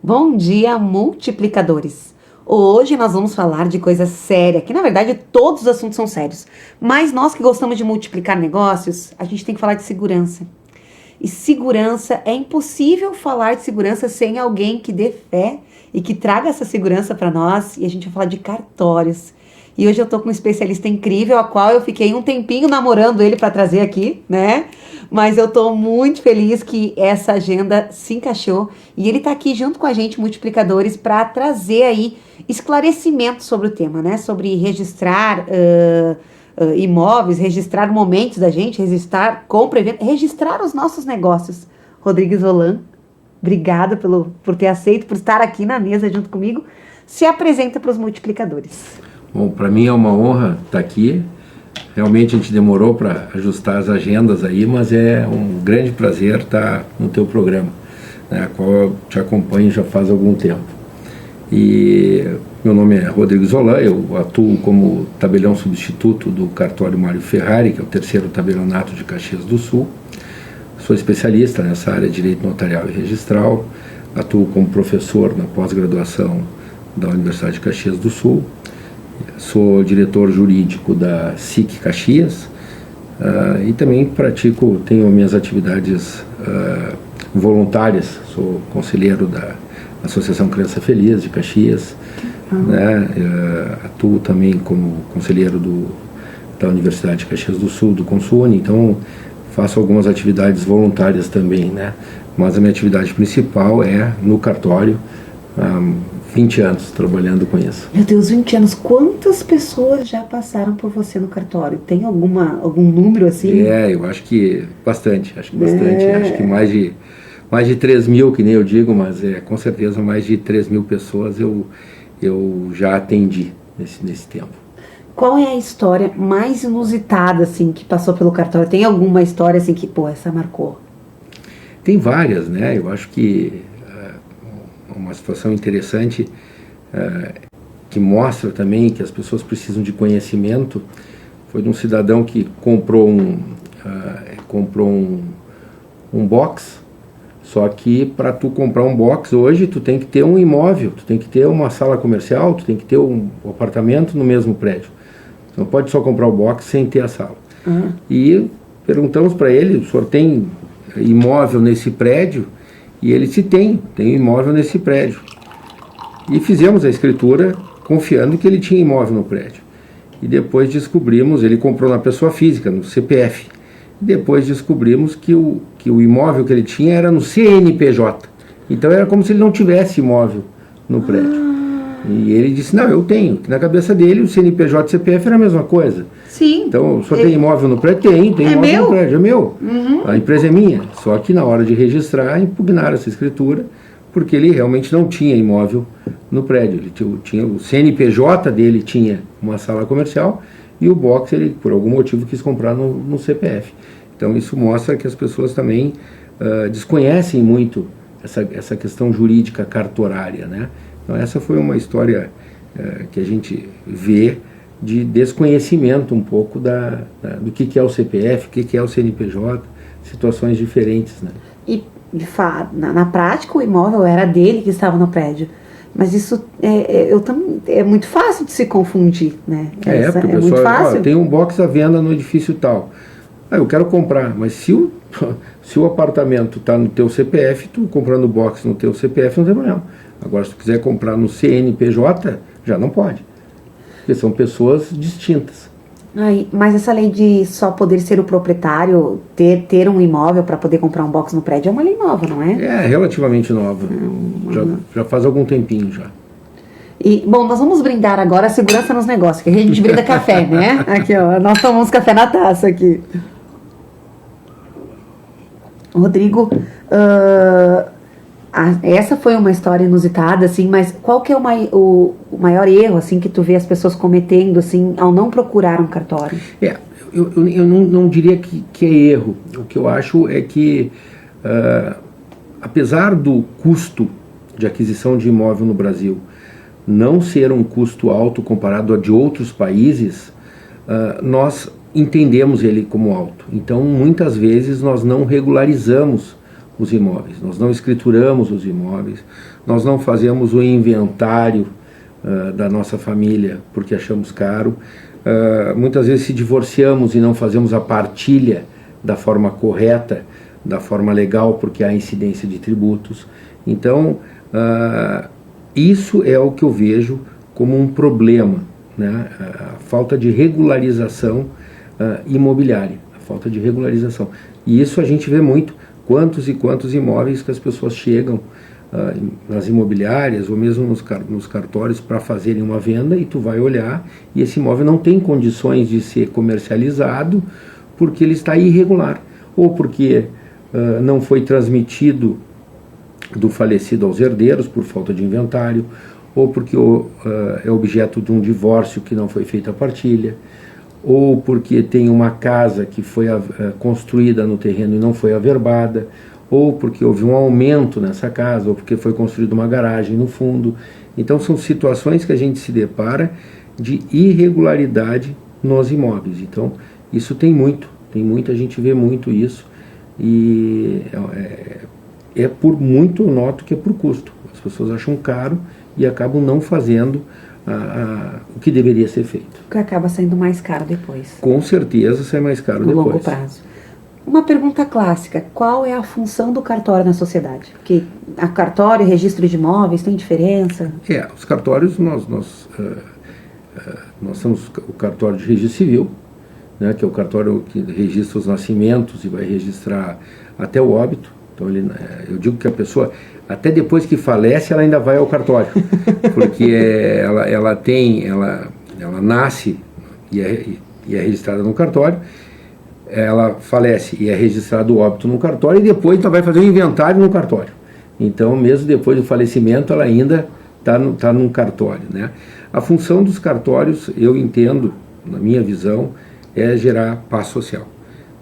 Bom dia, multiplicadores! Hoje nós vamos falar de coisa séria, que na verdade todos os assuntos são sérios, mas nós que gostamos de multiplicar negócios, a gente tem que falar de segurança. E segurança, é impossível falar de segurança sem alguém que dê fé e que traga essa segurança para nós, e a gente vai falar de cartórios. E hoje eu tô com um especialista incrível, a qual eu fiquei um tempinho namorando ele para trazer aqui, né? Mas eu tô muito feliz que essa agenda se encaixou e ele tá aqui junto com a gente, multiplicadores, para trazer aí esclarecimento sobre o tema, né? Sobre registrar imóveis, registrar momentos da gente, registrar compra, evento, registrar os nossos negócios. Rodrigo Zolan, obrigada por ter aceito, por estar aqui na mesa junto comigo. Se apresenta para os multiplicadores. Bom, para mim é uma honra estar aqui. Realmente a gente demorou para ajustar as agendas aí, mas é um grande prazer estar no teu programa, né, a qual eu te acompanho já faz algum tempo. E meu nome é Rodrigo Zolan, eu atuo como tabelião substituto do cartório Mário Ferrari, que é o terceiro tabelionato de Caxias do Sul. Sou especialista nessa área de direito notarial e registral, atuo como professor na pós-graduação da Universidade de Caxias do Sul. Sou diretor jurídico da SIC Caxias e também tenho minhas atividades voluntárias. Sou conselheiro da Associação Criança Feliz de Caxias, né? Atuo também como conselheiro da Universidade de Caxias do Sul, do Consune, então faço algumas atividades voluntárias também, né? Mas a minha atividade principal é no cartório. 20 anos trabalhando com isso. Meu Deus, 20 anos. Quantas pessoas já passaram por você no cartório? Tem algum número assim? Eu acho que bastante. Acho que mais de 3 mil, que nem eu digo, mas com certeza mais de 3 mil pessoas eu já atendi nesse tempo. Qual é a história mais inusitada assim que passou pelo cartório? Tem alguma história assim que, essa marcou? Tem várias, né? Eu acho que uma situação interessante que mostra também que as pessoas precisam de conhecimento foi de um cidadão que comprou um box. Só que para tu comprar um box hoje tu tem que ter um imóvel, tu tem que ter uma sala comercial, tu tem que ter um apartamento no mesmo prédio. Tu não pode só comprar o box sem ter a sala. E perguntamos para ele: o senhor tem imóvel nesse prédio? E ele disse: tem imóvel nesse prédio. E fizemos a escritura confiando que ele tinha imóvel no prédio. E depois descobrimos, ele comprou na pessoa física, no CPF. E depois descobrimos que o imóvel que ele tinha era no CNPJ. Então era como se ele não tivesse imóvel no prédio. E ele disse: não, eu tenho. Que na cabeça dele o CNPJ e o CPF era a mesma coisa. Sim. Então, o senhor tem imóvel no prédio? Tem imóvel no prédio, é meu. A empresa é minha. Só que na hora de registrar, impugnaram essa escritura, porque ele realmente não tinha imóvel no prédio. Ele tinha o CNPJ dele tinha uma sala comercial e o box ele, por algum motivo, quis comprar no CPF. Então, isso mostra que as pessoas também desconhecem muito essa questão jurídica cartorária, né? Então, essa foi uma história que a gente vê de desconhecimento um pouco do que é o CPF, o que é o CNPJ, situações diferentes, né? E na prática o imóvel era dele que estava no prédio, mas isso é muito fácil de se confundir, né? Porque o pessoal, muito fácil. Tem um box à venda no edifício tal, eu quero comprar, mas se o apartamento está no teu CPF, tu comprando o box no teu CPF não tem problema. Agora, se tu quiser comprar no CNPJ, já não pode, porque são pessoas distintas. Mas essa lei de só poder ser o proprietário, ter um imóvel para poder comprar um box no prédio, é uma lei nova, não é? É relativamente nova, já faz algum tempinho já. Bom, nós vamos brindar agora a segurança nos negócios, que a gente brinda café, né? Aqui, ó, nós tomamos café na taça aqui. Rodrigo, essa foi uma história inusitada, assim, mas qual que é o maior erro, assim, que tu vê as pessoas cometendo, assim, ao não procurar um cartório? Eu não diria que é erro. O que eu acho é que, apesar do custo de aquisição de imóvel no Brasil não ser um custo alto comparado a de outros países, nós entendemos ele como alto. Então, muitas vezes, nós não regularizamos os imóveis, nós não escrituramos os imóveis, nós não fazemos o inventário da nossa família porque achamos caro, muitas vezes se divorciamos e não fazemos a partilha da forma correta, da forma legal, porque há incidência de tributos. Então, isso é o que eu vejo como um problema, né? A falta de regularização imobiliária, a falta de regularização. E isso a gente vê muito, quantos e quantos imóveis que as pessoas chegam nas imobiliárias ou mesmo nos cartórios para fazerem uma venda, e tu vai olhar e esse imóvel não tem condições de ser comercializado porque ele está irregular, ou porque não foi transmitido do falecido aos herdeiros por falta de inventário, ou porque é objeto de um divórcio que não foi feita a partilha, ou porque tem uma casa que foi construída no terreno e não foi averbada, ou porque houve um aumento nessa casa, ou porque foi construída uma garagem no fundo. Então são situações que a gente se depara de irregularidade nos imóveis. Então isso tem muito, a gente vê muito isso, e por muito, eu noto que é por custo. As pessoas acham caro e acabam não fazendo o que deveria ser feito. O que acaba saindo mais caro depois. Com certeza sai mais caro depois. No longo prazo. Uma pergunta clássica: qual é a função do cartório na sociedade? Porque a cartório e registro de imóveis tem diferença? Os cartórios, nós temos o cartório de registro civil, né, que é o cartório que registra os nascimentos e vai registrar até o óbito. Então eu digo que a pessoa, até depois que falece, ela ainda vai ao cartório, porque ela nasce e é registrada no cartório, ela falece e é registrado o óbito no cartório, e depois ela vai fazer o inventário no cartório. Então, mesmo depois do falecimento, ela ainda está num cartório, né? A função dos cartórios, eu entendo, na minha visão, é gerar paz social,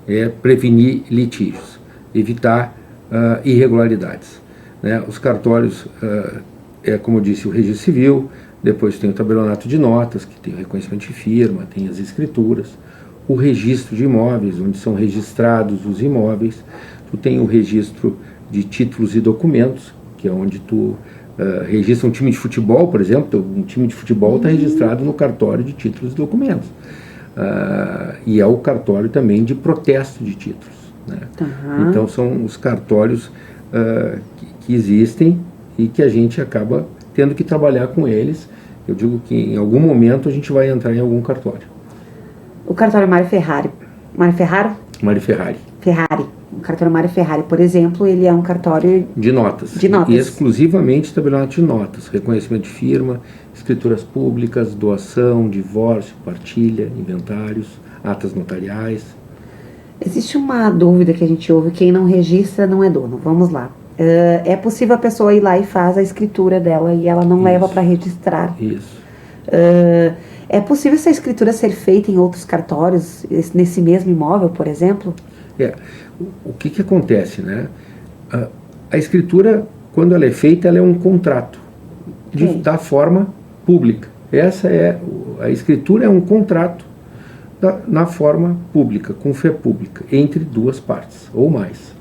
é prevenir litígios, evitar irregularidades, né? Os cartórios, como eu disse, o registro civil, depois tem o tabelionato de notas, que tem o reconhecimento de firma, tem as escrituras, o registro de imóveis, onde são registrados os imóveis, tu tem o registro de títulos e documentos, que é onde tu registra um time de futebol, por exemplo, um time de futebol está registrado no cartório de títulos e documentos, e é o cartório também de protesto de títulos, né? Uhum. Então são os cartórios que existem e que a gente acaba tendo que trabalhar com eles. Eu digo que em algum momento a gente vai entrar em algum cartório. O cartório Mário Ferrari. Mário Ferrari? Mário Ferrari. Ferrari. O cartório Mário Ferrari, por exemplo, ele é um cartório de notas. De notas. E exclusivamente tabelionato de notas, reconhecimento de firma, escrituras públicas, doação, divórcio, partilha, inventários, atas notariais. Existe uma dúvida que a gente ouve: quem não registra não é dono. Vamos lá. É possível a pessoa ir lá e faz a escritura dela e ela não leva para registrar? Isso. É possível essa escritura ser feita em outros cartórios, nesse mesmo imóvel, por exemplo? O que acontece, né? A escritura, quando ela é feita, ela é um contrato da forma pública. A escritura é um contrato na forma pública, com fé pública, entre duas partes ou mais.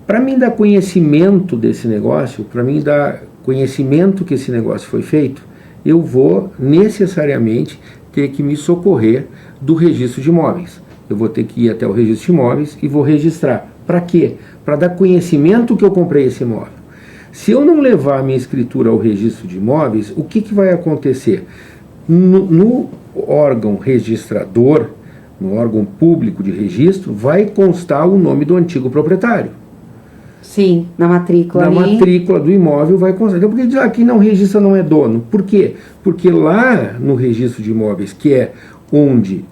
Para mim dar conhecimento desse negócio, para mim dar conhecimento que esse negócio foi feito, eu vou necessariamente ter que me socorrer do registro de imóveis. Eu vou ter que ir até o registro de imóveis e vou registrar. Para quê? Para dar conhecimento que eu comprei esse imóvel. Se eu não levar a minha escritura ao registro de imóveis, o que vai acontecer? No órgão registrador, no órgão público de registro, vai constar o nome do antigo proprietário. Sim, na matrícula. Na matrícula do imóvel vai constar. Então, porque aqui não registra, não é dono. Por quê? Porque lá no registro de imóveis, que é onde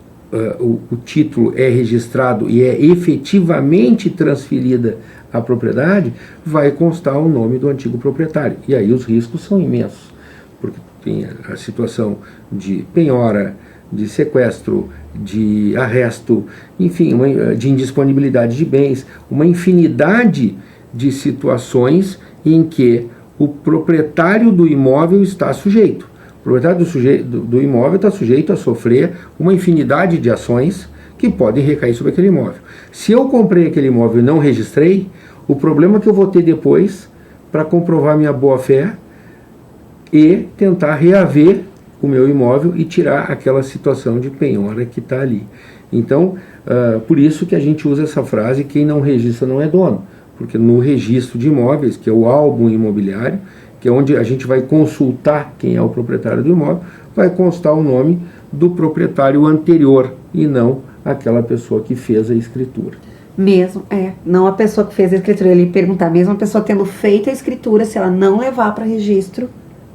o título é registrado e é efetivamente transferida a propriedade, vai constar o nome do antigo proprietário. E aí os riscos são imensos, porque tem a situação de penhora, de sequestro, de arresto, enfim, de indisponibilidade de bens, uma infinidade de situações em que o proprietário do imóvel está sujeito. O proprietário do imóvel está sujeito a sofrer uma infinidade de ações que podem recair sobre aquele imóvel. Se eu comprei aquele imóvel e não registrei, o problema que eu vou ter depois para comprovar minha boa-fé e tentar reaver o meu imóvel e tirar aquela situação de penhora que está ali. Então, por isso que a gente usa essa frase, quem não registra não é dono, porque no registro de imóveis, que é o álbum imobiliário, que é onde a gente vai consultar quem é o proprietário do imóvel, vai constar o nome do proprietário anterior e não aquela pessoa que fez a escritura. Mesmo, não a pessoa que fez a escritura. Ele perguntar, mesmo a pessoa tendo feito a escritura, se ela não levar para registro,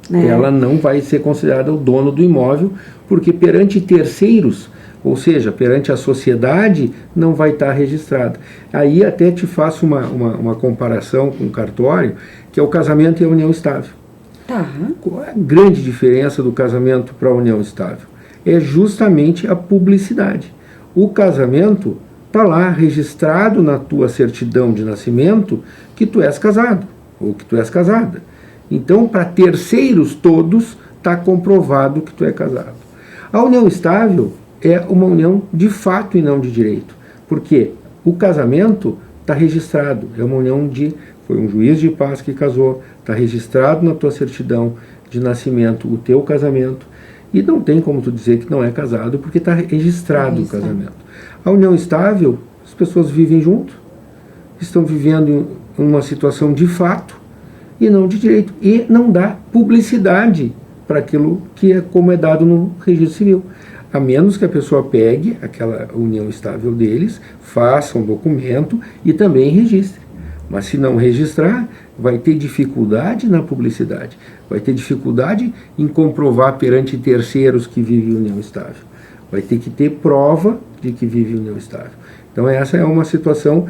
né? Ela não vai ser considerada o dono do imóvel, porque perante terceiros, ou seja, perante a sociedade, não vai estar registrada. Aí até te faço uma comparação com o cartório, que é o casamento e a união estável. Tá. Qual é a grande diferença do casamento para a união estável? É justamente a publicidade. O casamento está lá registrado na tua certidão de nascimento que tu és casado, ou que tu és casada. Então, para terceiros todos, está comprovado que tu é casado. A união estável é uma união de fato e não de direito. Porque o casamento está registrado, é uma união foi um juiz de paz que casou, está registrado na tua certidão de nascimento o teu casamento, e não tem como tu dizer que não é casado, porque está registrado o casamento. A união estável, as pessoas vivem junto, estão vivendo em uma situação de fato e não de direito, e não dá publicidade para aquilo que é como é dado no registro civil. A menos que a pessoa pegue aquela união estável deles, faça um documento e também registre. Mas se não registrar, vai ter dificuldade na publicidade, vai ter dificuldade em comprovar perante terceiros que vivem união estável. Vai ter que ter prova de que vive união estável. Então essa é uma situação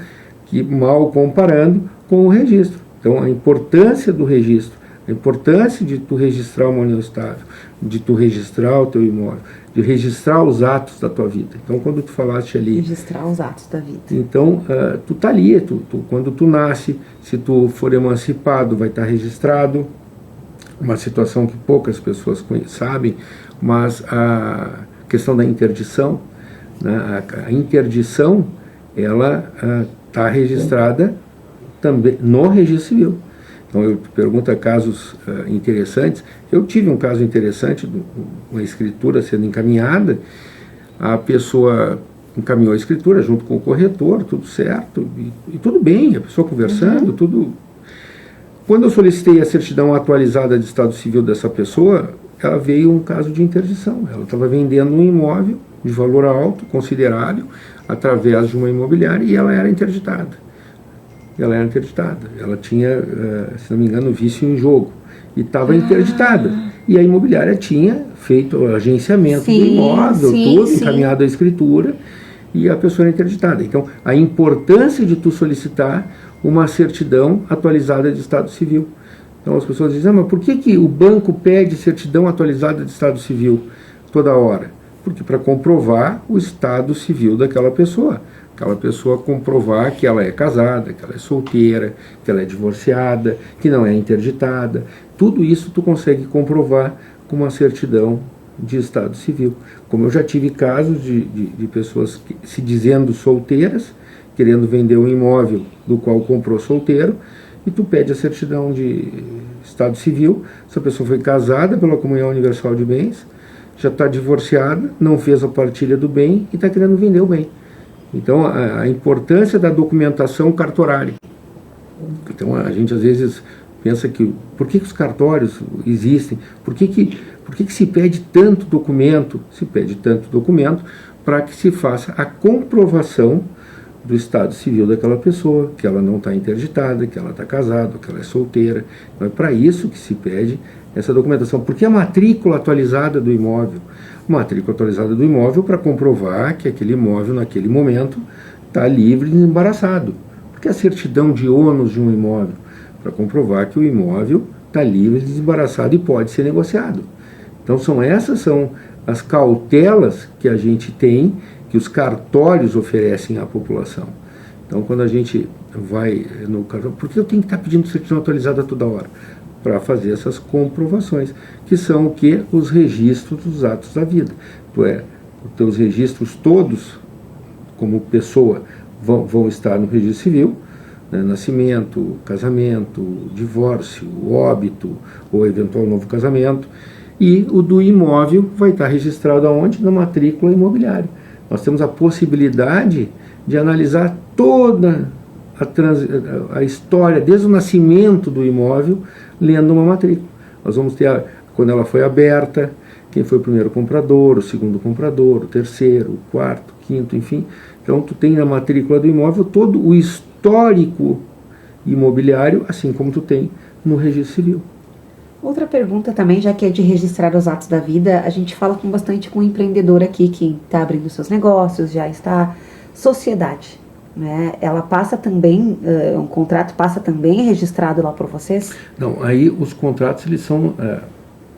que, mal comparando com o registro. Então a importância do registro, a importância de tu registrar uma união estável, de tu registrar o teu imóvel, de registrar os atos da tua vida. Então, quando tu falaste ali... Registrar os atos da vida. Então, tu tá ali, quando tu nasce, se tu for emancipado, vai estar registrado, uma situação que poucas pessoas sabem, mas a questão da interdição, né, a interdição, ela está registrada também no registro civil. Então, eu te pergunto casos interessantes. Eu tive um caso interessante, uma escritura sendo encaminhada, a pessoa encaminhou a escritura junto com o corretor, tudo certo, e tudo bem, a pessoa conversando, tudo. Quando eu solicitei a certidão atualizada de estado civil dessa pessoa, ela veio um caso de interdição. Ela estava vendendo um imóvel de valor alto, considerável, através de uma imobiliária, e ela era interditada. Ela tinha, se não me engano, vício em jogo, e estava interditada. E a imobiliária tinha feito o agenciamento do imóvel, tudo, encaminhado à escritura, e a pessoa era interditada. Então, a importância de tu solicitar uma certidão atualizada de estado civil. Então, as pessoas dizem, mas por que o banco pede certidão atualizada de estado civil toda hora? Porque para comprovar o estado civil daquela pessoa. Aquela pessoa comprovar que ela é casada, que ela é solteira, que ela é divorciada, que não é interditada. Tudo isso tu consegue comprovar com uma certidão de estado civil. Como eu já tive casos de pessoas se dizendo solteiras, querendo vender um imóvel do qual comprou solteiro, e tu pede a certidão de estado civil. Essa pessoa foi casada pela Comunhão Universal de Bens, já está divorciada, não fez a partilha do bem e está querendo vender o bem. Então, a importância da documentação cartorária. Então, a gente às vezes pensa que, por que os cartórios existem? Por que se pede tanto documento? Se pede tanto documento para que se faça a comprovação do estado civil daquela pessoa, que ela não está interditada, que ela está casada, que ela é solteira. Então, é para isso que se pede essa documentação. Porque a matrícula atualizada do imóvel? Matrícula atualizada do imóvel para comprovar que aquele imóvel, naquele momento, está livre e desembaraçado. Porque a certidão de ônus de um imóvel? Para comprovar que o imóvel está livre e desembaraçado e pode ser negociado. Então, essas são as cautelas que a gente tem, que os cartórios oferecem à população. Então, quando a gente vai no cartório, por que eu tenho que estar pedindo certidão atualizada toda hora? Para fazer essas comprovações, que são o que? Os registros dos atos da vida. Os teus registros todos, como pessoa, vão estar no registro civil, né? Nascimento, casamento, divórcio, óbito ou eventual novo casamento. E o do imóvel vai estar registrado aonde? Na matrícula imobiliária. Nós temos a possibilidade de analisar toda a história, desde o nascimento do imóvel, lendo uma matrícula. Nós vamos ter, quando ela foi aberta, quem foi o primeiro comprador, o segundo comprador, o terceiro, o quarto, o quinto, enfim. Então, tu tem na matrícula do imóvel todo o histórico imobiliário, assim como tu tem no registro civil. Outra pergunta também, já que é de registrar os atos da vida, a gente fala bastante com um empreendedor aqui que está abrindo seus negócios, já está sociedade, né? Ela passa também, um contrato passa também registrado lá por vocês? Não, aí os contratos eles são,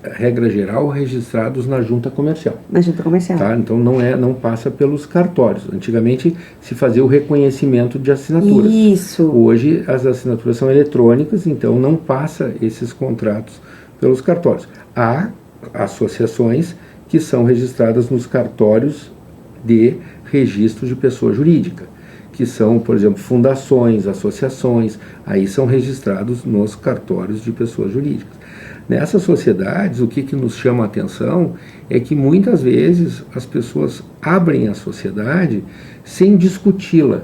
regra geral, registrados na junta comercial. Na junta comercial. Tá? Então não passa pelos cartórios. Antigamente se fazia o reconhecimento de assinaturas. Isso. Hoje as assinaturas são eletrônicas, então não passa esses contratos pelos cartórios. Há associações que são registradas nos cartórios de registro de pessoa jurídica, que são, por exemplo, fundações, associações, aí são registrados nos cartórios de pessoas jurídicas. Nessas sociedades, o que nos chama a atenção é que muitas vezes as pessoas abrem a sociedade sem discuti-la,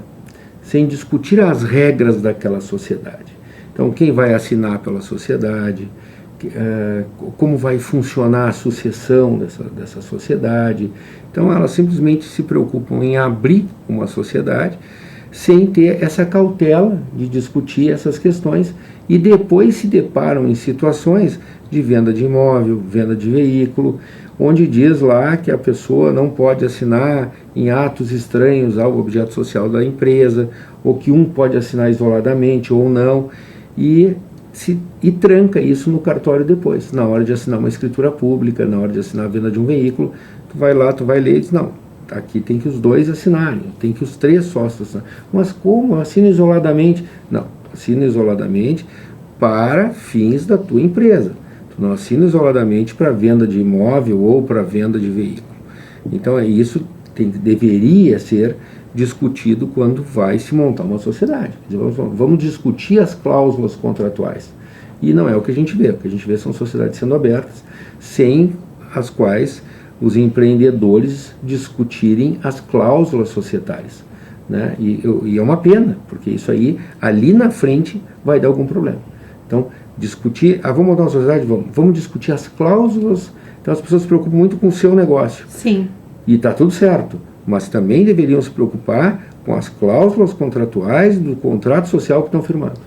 sem discutir as regras daquela sociedade. Então, quem vai assinar pela sociedade, como vai funcionar a sucessão dessa sociedade. Então, elas simplesmente se preocupam em abrir uma sociedade sem ter essa cautela de discutir essas questões e depois se deparam em situações de venda de imóvel, venda de veículo, onde diz lá que a pessoa não pode assinar em atos estranhos ao objeto social da empresa, ou que um pode assinar isoladamente ou não, e tranca isso no cartório depois, na hora de assinar uma escritura pública, na hora de assinar a venda de um veículo. Tu vai lá, tu vai ler e diz, não, aqui tem que os dois assinarem, tem que os três sócios assinarem. Mas como? Assina isoladamente? Não, assina isoladamente para fins da tua empresa. Tu não assina isoladamente para venda de imóvel ou para venda de veículo. Então isso deveria ser discutido quando vai se montar uma sociedade. Vamos discutir as cláusulas contratuais. E não é o que a gente vê. O que a gente vê são sociedades sendo abertas, sem as quais os empreendedores discutirem as cláusulas societárias, né? E é uma pena, porque isso aí, ali na frente, vai dar algum problema. Então, discutir, vamos montar uma sociedade? Vamos discutir as cláusulas. Então, as pessoas se preocupam muito com o seu negócio. Sim. E está tudo certo, mas também deveriam se preocupar com as cláusulas contratuais do contrato social que estão firmando.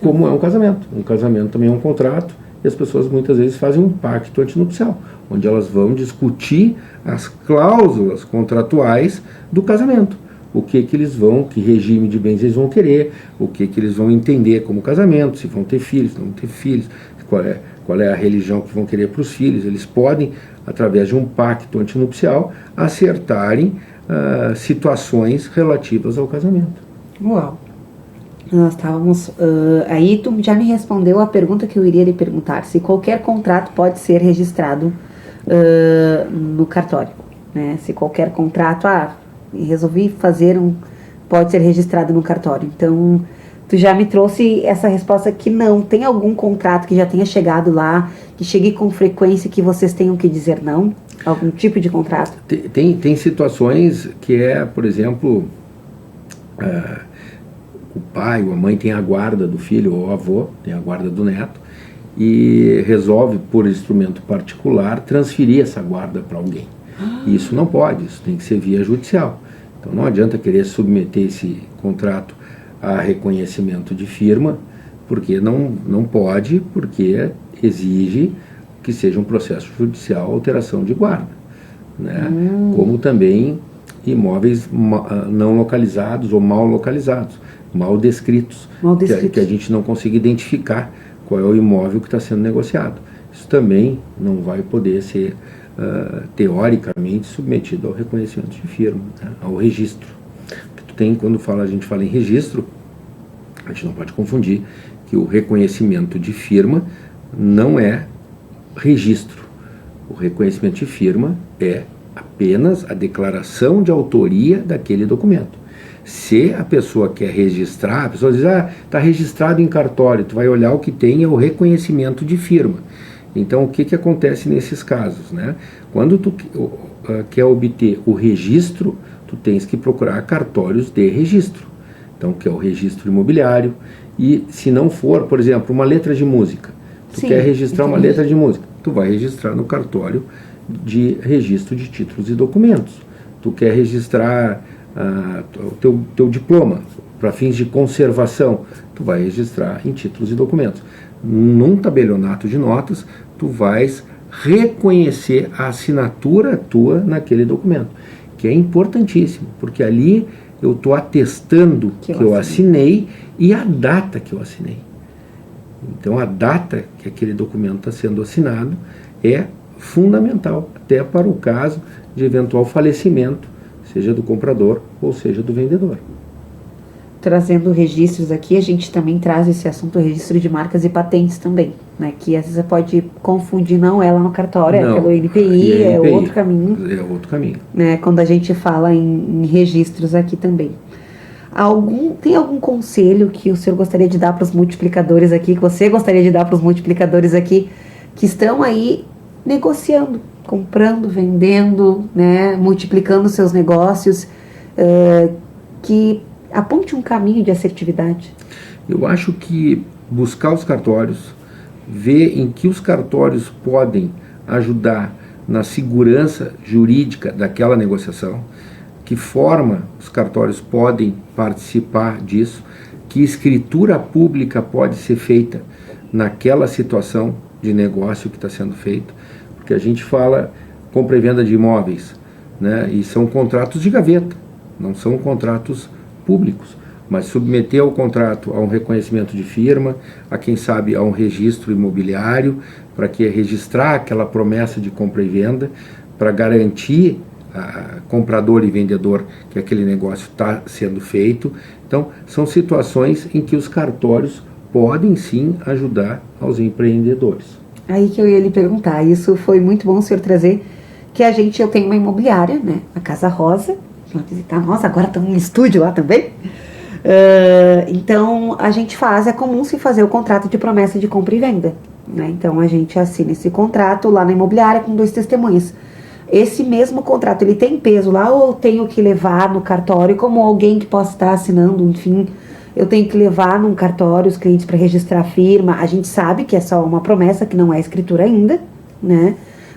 Como é um casamento. Um casamento também é um contrato, e as pessoas muitas vezes fazem um pacto antinupcial, onde elas vão discutir as cláusulas contratuais do casamento. O que eles vão, que regime de bens eles vão querer, o que eles vão entender como casamento, se vão ter filhos, se não vão ter filhos, qual é a religião que vão querer para os filhos. Eles podem, através de um pacto antinupcial, acertarem situações relativas ao casamento. Uau! Nós estávamos... aí tu já me respondeu a pergunta que eu iria lhe perguntar, se qualquer contrato pode ser registrado no cartório, né? Se qualquer contrato, resolvi fazer pode ser registrado no cartório. Então, tu já me trouxe essa resposta que não. Tem algum contrato que já tenha chegado lá, que chegue com frequência, que vocês tenham que dizer não? Algum tipo de contrato? Tem situações que por exemplo, o pai ou a mãe tem a guarda do filho, ou o avô tem a guarda do neto, e resolve, por instrumento particular, transferir essa guarda para alguém. Isso não pode, isso tem que ser via judicial. Então não adianta querer submeter esse contrato a reconhecimento de firma, porque não pode, porque exige que seja um processo judicial alteração de guarda, né? Como também imóveis não localizados ou mal localizados, mal descritos, que a gente não consiga identificar qual é o imóvel que está sendo negociado. Isso também não vai poder ser teoricamente submetido ao reconhecimento de firma, né? Ao registro. Quando a gente fala em registro, a gente não pode confundir que o reconhecimento de firma não é registro. O reconhecimento de firma é apenas a declaração de autoria daquele documento. Se a pessoa quer registrar, a pessoa diz, está registrado em cartório, tu vai olhar o que tem é o reconhecimento de firma. Então, o que acontece nesses casos, né? Quando tu quer obter o registro, tu tens que procurar cartórios de registro. Então, que é o registro imobiliário. E se não for, por exemplo, uma letra de música, tu quer registrar uma letra de música, tu vai registrar no cartório de registro de títulos e documentos. Tu quer registrar o teu diploma para fins de conservação, tu vai registrar em títulos e documentos. Num tabelionato de notas, tu vais reconhecer a assinatura tua naquele documento, que é importantíssimo, porque ali eu estou atestando que eu assinei e a data que eu assinei. Então a data que aquele documento está sendo assinado é fundamental, até para o caso de eventual falecimento, seja do comprador ou seja do vendedor. Trazendo registros aqui, a gente também traz esse assunto, registro de marcas e patentes também, né? Que às vezes você pode confundir, não é lá no cartório, é pelo NPI, é outro caminho. É outro caminho. Né? Quando a gente fala em registros aqui também. Tem algum conselho que o senhor gostaria de dar para os multiplicadores aqui, que você gostaria de dar para os multiplicadores aqui, que estão aí negociando, comprando, vendendo, né? Multiplicando seus negócios, que aponte um caminho de assertividade? Eu acho que buscar os cartórios, ver em que os cartórios podem ajudar na segurança jurídica daquela negociação, que forma os cartórios podem participar disso, que escritura pública pode ser feita naquela situação de negócio que está sendo feito, porque a gente fala compra e venda de imóveis, né, e são contratos de gaveta, não são contratos públicos, mas submeter o contrato a um reconhecimento de firma, a quem sabe a um registro imobiliário, para que registrar aquela promessa de compra e venda, para garantir a comprador e vendedor que aquele negócio está sendo feito. Então, são situações em que os cartórios podem sim ajudar aos empreendedores. Aí que eu ia lhe perguntar, isso foi muito bom o senhor trazer, que eu tenho uma imobiliária, né, a Casa Rosa, lá visitar nós, agora estamos em estúdio lá também. Então a gente é comum se fazer o contrato de promessa de compra e venda, né? Então a gente assina esse contrato lá na imobiliária com 2 testemunhas. Esse mesmo contrato, ele tem peso lá ou eu tenho que levar no cartório como alguém que possa estar assinando, enfim, eu tenho que levar num cartório os clientes para registrar a firma? A gente sabe que é só uma promessa, que não é escritura ainda, né?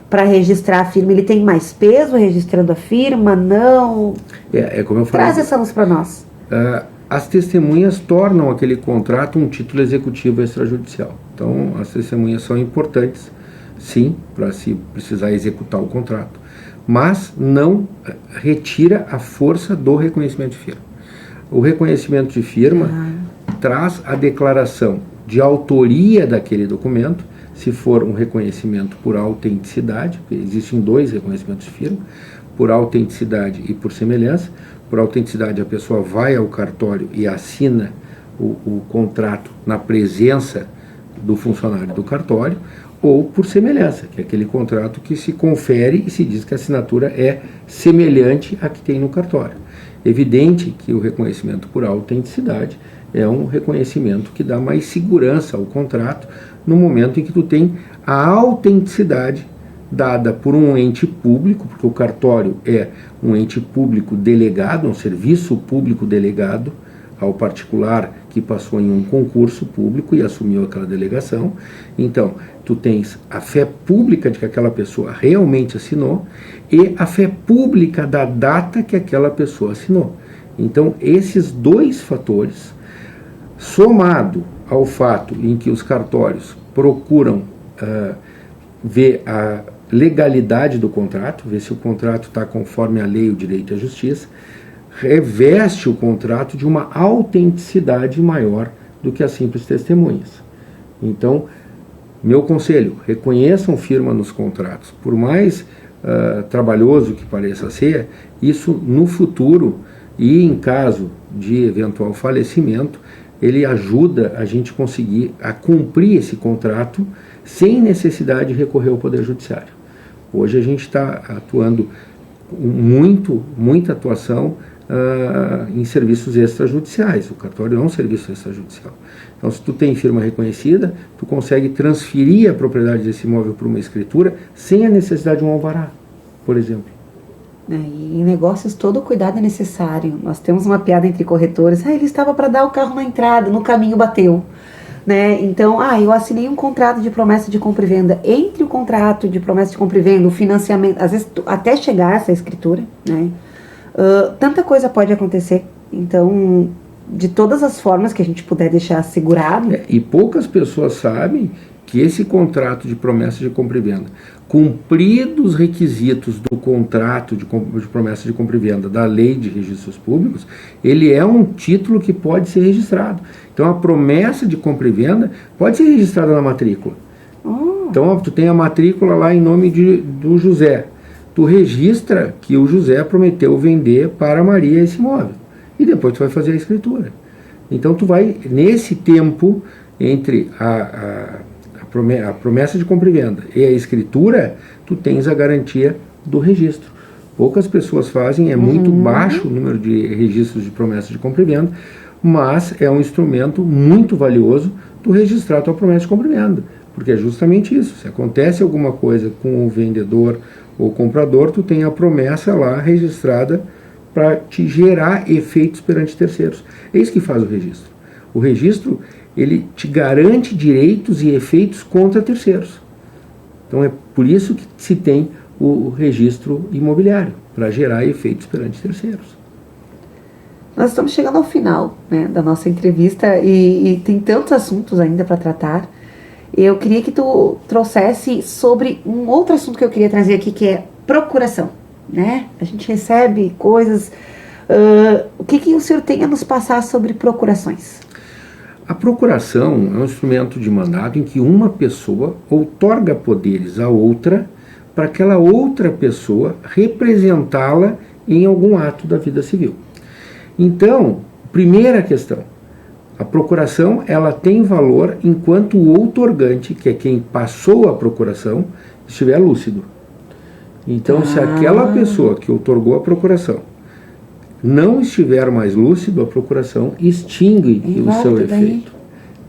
Para registrar a firma, ele tem mais peso registrando a firma? Não? Como eu falei. Traz essa luz para nós. As testemunhas tornam aquele contrato um título executivo extrajudicial. Então, as testemunhas são importantes, sim, para se precisar executar o contrato, mas não retira a força do reconhecimento de firma. O reconhecimento de firma traz a declaração de autoria daquele documento, se for um reconhecimento por autenticidade, porque existem 2 reconhecimentos de firma, por autenticidade e por semelhança. Por autenticidade, a pessoa vai ao cartório e assina o contrato na presença do funcionário do cartório, ou por semelhança, que é aquele contrato que se confere e se diz que a assinatura é semelhante à que tem no cartório. Evidente que o reconhecimento por autenticidade é um reconhecimento que dá mais segurança ao contrato no momento em que tu tem a autenticidade dada por um ente público, porque o cartório é um ente público delegado, um serviço público delegado ao particular que passou em um concurso público e assumiu aquela delegação. Então, tu tens a fé pública de que aquela pessoa realmente assinou e a fé pública da data que aquela pessoa assinou. Então, esses 2 fatores, somado ao fato em que os cartórios procuram ver a legalidade do contrato, ver se o contrato está conforme a lei, o direito e a justiça, reveste o contrato de uma autenticidade maior do que as simples testemunhas. Então, meu conselho, reconheçam firma nos contratos. Por mais trabalhoso que pareça ser, isso no futuro e em caso de eventual falecimento, ele ajuda a gente conseguir a cumprir esse contrato sem necessidade de recorrer ao Poder Judiciário. Hoje a gente está atuando com muita atuação em serviços extrajudiciais. O cartório é um serviço extrajudicial. Então, se tu tem firma reconhecida, tu consegue transferir a propriedade desse imóvel para uma escritura sem a necessidade de um alvará, por exemplo. E em negócios todo cuidado é necessário. Nós temos uma piada entre corretores. Ele estava para dar o carro na entrada, no caminho bateu. Né? Então, eu assinei um contrato de promessa de compra e venda. Entre o contrato de promessa de compra e venda, o financiamento, às vezes até chegar essa escritura, né? Tanta coisa pode acontecer. Então, de todas as formas que a gente puder deixar assegurado. E poucas pessoas sabem que esse contrato de promessa de compra e venda, cumpridos os requisitos do contrato de promessa de compra e venda da Lei de Registros Públicos, ele é um título que pode ser registrado. Então, a promessa de compra e venda pode ser registrada na matrícula. Então, tu tem a matrícula lá em nome do José. Tu registra que o José prometeu vender para a Maria esse imóvel. E depois tu vai fazer a escritura. Então, tu vai, nesse tempo, entre a promessa de compra e venda e a escritura, tu tens a garantia do registro. Poucas pessoas fazem, é muito baixo o número de registros de promessa de compra e venda, mas é um instrumento muito valioso tu registrar a tua promessa de compra e venda, porque é justamente isso. Se acontece alguma coisa com o vendedor ou comprador, tu tem a promessa lá registrada para te gerar efeitos perante terceiros. É isso que faz o registro. O registro, ele te garante direitos e efeitos contra terceiros. Então é por isso que se tem o registro imobiliário, para gerar efeitos perante terceiros. Nós estamos chegando ao final, né, da nossa entrevista e tem tantos assuntos ainda para tratar. Eu queria que tu trouxesse sobre um outro assunto que eu queria trazer aqui, que é procuração. Né? A gente recebe coisas. O que o senhor tem a nos passar sobre procurações? A procuração é um instrumento de mandado em que uma pessoa outorga poderes a outra para aquela outra pessoa representá-la em algum ato da vida civil. Então, primeira questão, a procuração ela tem valor enquanto o outorgante, que é quem passou a procuração, estiver lúcido. Então, se aquela pessoa que outorgou a procuração não estiver mais lúcido, a procuração extingue o seu efeito.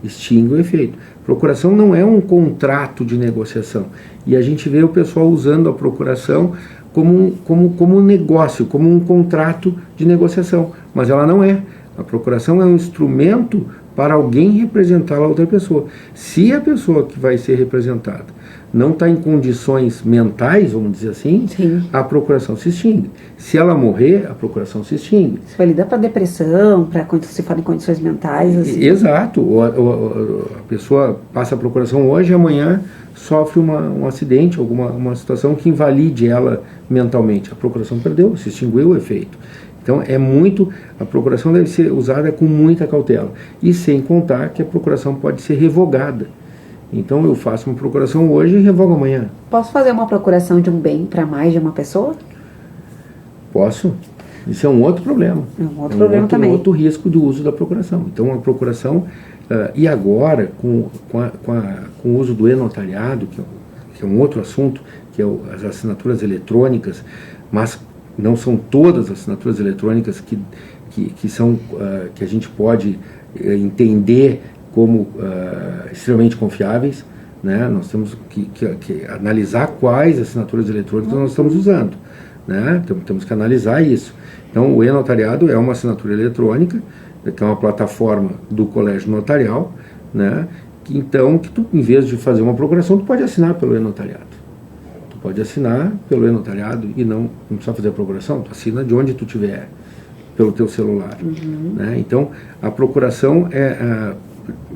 Extingue o efeito. Procuração não é um contrato de negociação. E a gente vê o pessoal usando a procuração como um negócio, como um contrato de negociação. Mas ela não é. A procuração é um instrumento para alguém representar a outra pessoa. Se a pessoa que vai ser representada não está em condições mentais, vamos dizer assim, sim, a procuração se extingue. Se ela morrer, a procuração se extingue. Isso vai lidar para depressão, para quando se fala em condições mentais. Assim. Exato. A pessoa passa a procuração hoje e amanhã sofre um acidente, uma situação que invalide ela mentalmente. A procuração perdeu, se extinguiu o efeito. Então, a procuração deve ser usada com muita cautela. E sem contar que a procuração pode ser revogada. Então, eu faço uma procuração hoje e revogo amanhã. Posso fazer uma procuração de um bem para mais de uma pessoa? Posso. Isso é um outro problema. É um outro problema também. Outro risco do uso da procuração. Então, a procuração, e agora, com o uso do e-notariado, que é um outro assunto, que é as assinaturas eletrônicas, mas não são todas as assinaturas eletrônicas que a gente pode entender como extremamente confiáveis, né? Nós temos que analisar quais assinaturas eletrônicas nós estamos usando, né? Temos que analisar isso. Então, o e-notariado é uma assinatura eletrônica, que é uma plataforma do colégio notarial, né? Então, que tu, em vez de fazer uma procuração, tu pode assinar pelo e-notariado. Tu pode assinar pelo e-notariado e não precisa fazer a procuração, tu assina de onde tu estiver, pelo teu celular. Né? Então, a procuração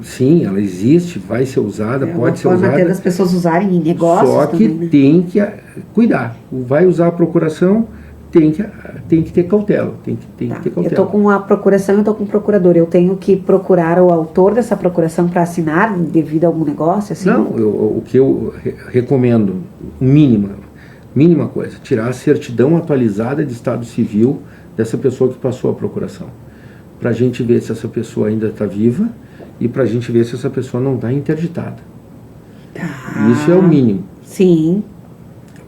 sim, ela existe, vai ser usada, pode ser usada. É uma forma até das pessoas usarem em negócios. Só que também, né? Tem que cuidar. Vai usar a procuração, tem que ter cautela. Tem que ter cautela. Eu estou com a procuração, eu estou com o procurador. Eu tenho que procurar o autor dessa procuração para assinar devido a algum negócio? Assim? Não, o que eu recomendo, mínima coisa, tirar a certidão atualizada de estado civil dessa pessoa que passou a procuração. Para a gente ver se essa pessoa ainda está viva e para a gente ver se essa pessoa não está interditada. Isso é o mínimo. Sim.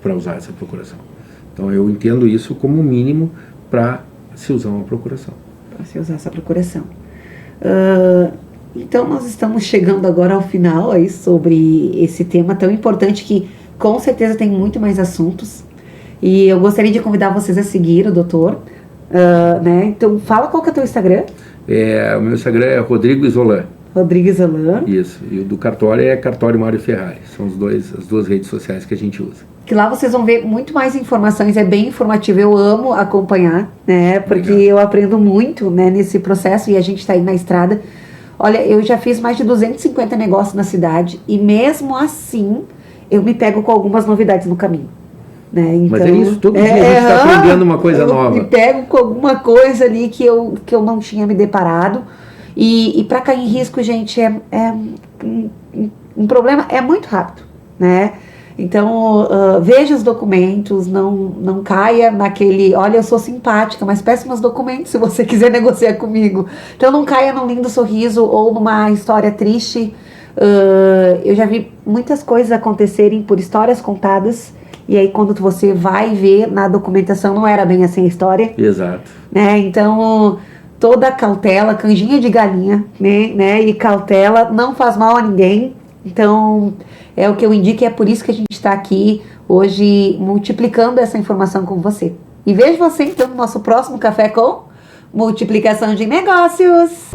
Para usar essa procuração. Então eu entendo isso como mínimo para se usar uma procuração. Para se usar essa procuração. Então nós estamos chegando agora ao final aí sobre esse tema tão importante que com certeza tem muito mais assuntos. E eu gostaria de convidar vocês a seguir o doutor. Né? Então fala qual que é o teu Instagram. O meu Instagram é Rodrigo Isolan. Rodrigo Isolan. Isso, e o do cartório é Cartório Mário Ferrari. São as duas redes sociais que a gente usa. Que lá vocês vão ver muito mais informações, é bem informativo, eu amo acompanhar, né, porque eu aprendo muito, né, nesse processo e a gente está aí na estrada. Olha, eu já fiz mais de 250 negócios na cidade e mesmo assim eu me pego com algumas novidades no caminho. Né? Então, mas é isso, todo dia a gente está aprendendo uma coisa nova. Eu me pego com alguma coisa ali que eu não tinha me deparado. E para cair em risco, gente, um problema é muito rápido, né? Então, veja os documentos, não caia naquele, olha, eu sou simpática, mas peça meus documentos se você quiser negociar comigo. Então, não caia num lindo sorriso ou numa história triste. Eu já vi muitas coisas acontecerem por histórias contadas, e aí quando você vai ver na documentação, não era bem assim a história. Exato. Né? Então, toda cautela, canjinha de galinha, né? E cautela não faz mal a ninguém. Então, é o que eu indico e é por isso que a gente está aqui hoje multiplicando essa informação com você. E vejo você então no nosso próximo Café com Multiplicação de Negócios.